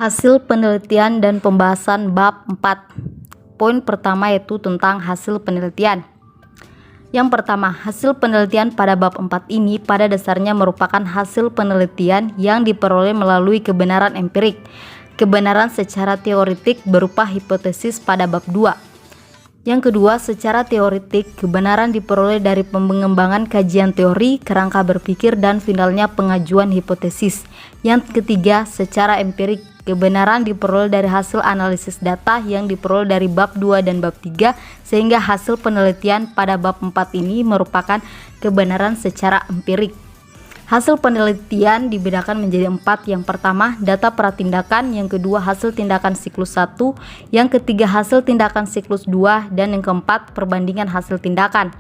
Hasil penelitian dan pembahasan bab 4. Poin pertama yaitu tentang hasil penelitian. Yang pertama, hasil penelitian pada bab 4 ini pada dasarnya merupakan hasil penelitian yang diperoleh melalui kebenaran empirik, kebenaran secara teoretik berupa hipotesis pada bab 2. Yang kedua, secara teoretik, kebenaran diperoleh dari pengembangan kajian teori, kerangka berpikir, dan finalnya pengajuan hipotesis. Yang ketiga, secara empirik, kebenaran diperoleh dari hasil analisis data yang diperoleh dari bab 2 dan bab 3, sehingga hasil penelitian pada bab 4 ini merupakan kebenaran secara empirik. Hasil penelitian dibedakan menjadi 4. Yang pertama, data pratindakan. Yang kedua, hasil tindakan siklus 1. Yang ketiga, hasil tindakan siklus 2. Dan yang keempat, perbandingan hasil tindakan.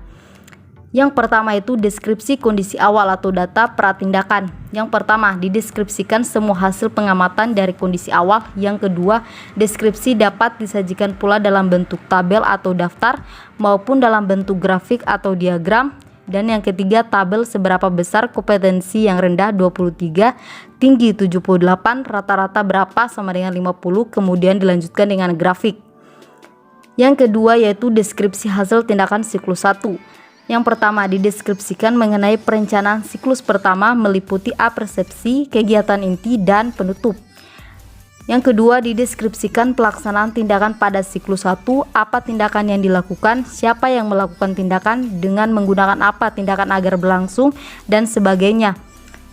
Yang pertama itu deskripsi kondisi awal atau data pratindakan. Yang pertama, dideskripsikan semua hasil pengamatan dari kondisi awal. Yang kedua, deskripsi dapat disajikan pula dalam bentuk tabel atau daftar maupun dalam bentuk grafik atau diagram. Dan yang ketiga, tabel seberapa besar kompetensi yang rendah 23, tinggi 78, rata-rata berapa sama dengan 50, kemudian dilanjutkan dengan grafik. Yang kedua yaitu deskripsi hasil tindakan siklus 1. Yang pertama, dideskripsikan mengenai perencanaan siklus pertama meliputi apersepsi, kegiatan inti, dan penutup. Yang kedua, dideskripsikan pelaksanaan tindakan pada siklus 1, apa tindakan yang dilakukan, siapa yang melakukan tindakan, dengan menggunakan apa tindakan agar berlangsung, dan sebagainya.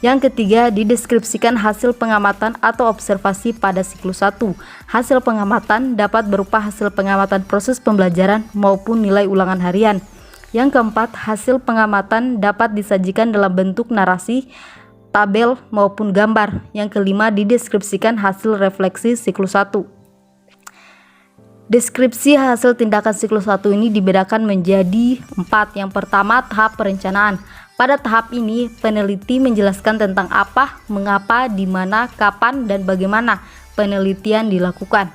Yang ketiga, dideskripsikan hasil pengamatan atau observasi pada siklus 1. Hasil pengamatan dapat berupa hasil pengamatan proses pembelajaran maupun nilai ulangan harian. Yang keempat, hasil pengamatan dapat disajikan dalam bentuk narasi, tabel maupun gambar. Yang kelima, dideskripsikan hasil refleksi siklus 1. Deskripsi hasil tindakan siklus 1 ini dibedakan menjadi 4. Yang pertama, tahap perencanaan. Pada tahap ini, peneliti menjelaskan tentang apa, mengapa, di mana, kapan, dan bagaimana penelitian dilakukan.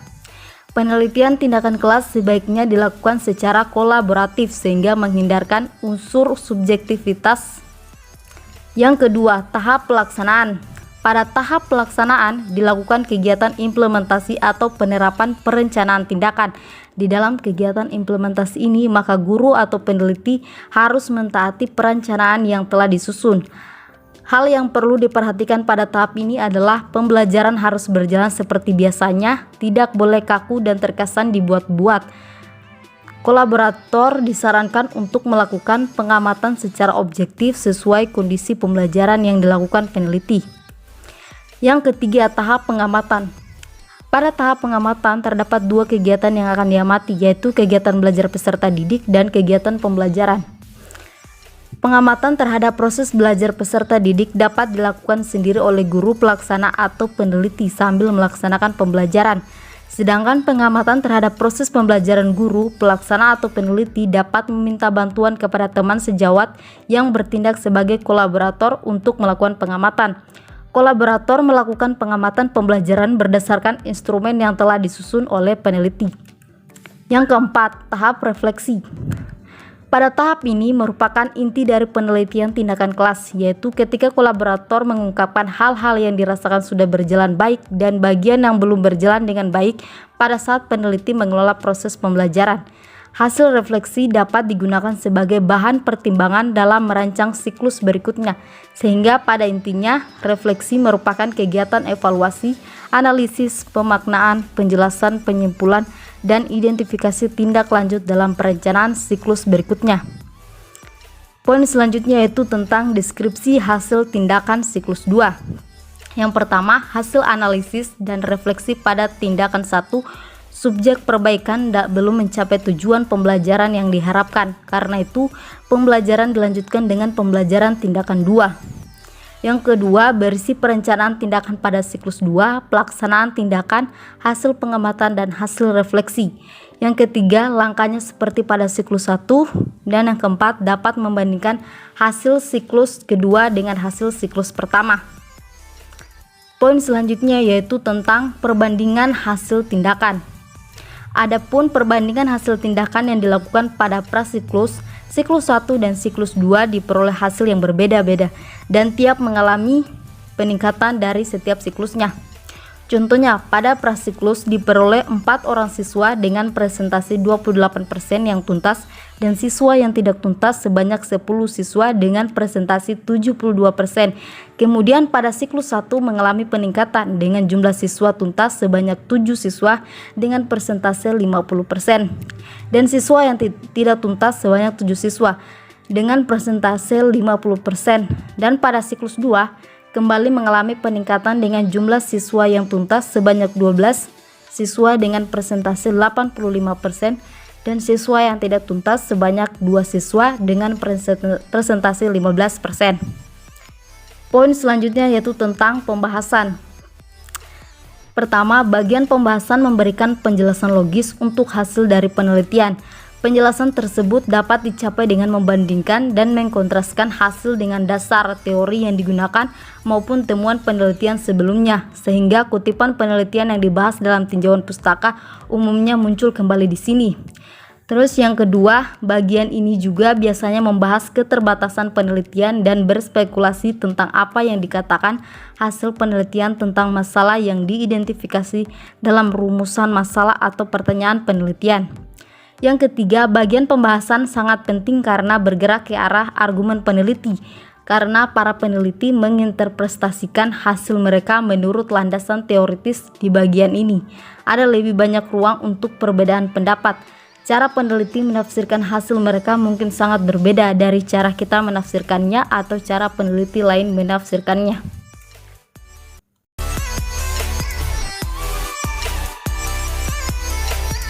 Penelitian tindakan kelas sebaiknya dilakukan secara kolaboratif sehingga menghindarkan unsur subjektivitas. Yang kedua, tahap pelaksanaan. Pada tahap pelaksanaan dilakukan kegiatan implementasi atau penerapan perencanaan tindakan. Di dalam kegiatan implementasi ini, maka guru atau peneliti harus mentaati perencanaan yang telah disusun. Hal yang perlu diperhatikan pada tahap ini adalah pembelajaran harus berjalan seperti biasanya, tidak boleh kaku dan terkesan dibuat-buat. Kolaborator disarankan untuk melakukan pengamatan secara objektif sesuai kondisi pembelajaran yang dilakukan peneliti. Yang ketiga, tahap pengamatan. Pada tahap pengamatan terdapat 2 kegiatan yang akan diamati, yaitu kegiatan belajar peserta didik dan kegiatan pembelajaran. Pengamatan terhadap proses belajar peserta didik dapat dilakukan sendiri oleh guru pelaksana atau peneliti sambil melaksanakan pembelajaran. Sedangkan pengamatan terhadap proses pembelajaran guru, pelaksana atau peneliti dapat meminta bantuan kepada teman sejawat yang bertindak sebagai kolaborator untuk melakukan pengamatan. Kolaborator melakukan pengamatan pembelajaran berdasarkan instrumen yang telah disusun oleh peneliti. Yang keempat, tahap refleksi. Pada tahap ini merupakan inti dari penelitian tindakan kelas, yaitu ketika kolaborator mengungkapkan hal-hal yang dirasakan sudah berjalan baik dan bagian yang belum berjalan dengan baik pada saat peneliti mengelola proses pembelajaran. Hasil refleksi dapat digunakan sebagai bahan pertimbangan dalam merancang siklus berikutnya, sehingga pada intinya refleksi merupakan kegiatan evaluasi, analisis, pemaknaan, penjelasan, penyimpulan, dan identifikasi tindak lanjut dalam perencanaan siklus berikutnya. Poin selanjutnya yaitu tentang deskripsi hasil tindakan siklus 2. Yang pertama, hasil analisis dan refleksi pada tindakan 1. Subjek perbaikan belum mencapai tujuan pembelajaran yang diharapkan. Karena itu, pembelajaran dilanjutkan dengan pembelajaran tindakan 2. Yang kedua, berisi perencanaan tindakan pada siklus 2, pelaksanaan tindakan, hasil pengamatan, dan hasil refleksi. Yang ketiga, langkahnya seperti pada siklus 1. Dan yang keempat, dapat membandingkan hasil siklus kedua dengan hasil siklus pertama. Poin selanjutnya yaitu tentang perbandingan hasil tindakan. Adapun perbandingan hasil tindakan yang dilakukan pada prasiklus, siklus 1 dan siklus 2 diperoleh hasil yang berbeda-beda dan tiap mengalami peningkatan dari setiap siklusnya. Contohnya, pada prasiklus diperoleh 4 orang siswa dengan presentasi 28% yang tuntas dan siswa yang tidak tuntas sebanyak 10 siswa dengan presentasi 72%. Kemudian pada siklus 1 mengalami peningkatan dengan jumlah siswa tuntas sebanyak 7 siswa dengan presentasi 50% dan siswa yang tidak tuntas sebanyak 7 siswa dengan presentasi 50%. Dan pada siklus 2 kembali mengalami peningkatan dengan jumlah siswa yang tuntas sebanyak 12 siswa dengan presentasi 85% dan siswa yang tidak tuntas sebanyak 2 siswa dengan presentasi 15%. Poin selanjutnya yaitu tentang pembahasan. Pertama, bagian pembahasan memberikan penjelasan logis untuk hasil dari penelitian. Penjelasan tersebut dapat dicapai dengan membandingkan dan mengkontraskan hasil dengan dasar teori yang digunakan maupun temuan penelitian sebelumnya, sehingga kutipan penelitian yang dibahas dalam tinjauan pustaka umumnya muncul kembali di sini. Terus yang kedua, bagian ini juga biasanya membahas keterbatasan penelitian dan berspekulasi tentang apa yang dikatakan hasil penelitian tentang masalah yang diidentifikasi dalam rumusan masalah atau pertanyaan penelitian. Yang ketiga, bagian pembahasan sangat penting karena bergerak ke arah argumen peneliti, karena para peneliti menginterpretasikan hasil mereka menurut landasan teoritis. Di bagian ini ada lebih banyak ruang untuk perbedaan pendapat. Cara peneliti menafsirkan hasil mereka mungkin sangat berbeda dari cara kita menafsirkannya atau cara peneliti lain menafsirkannya.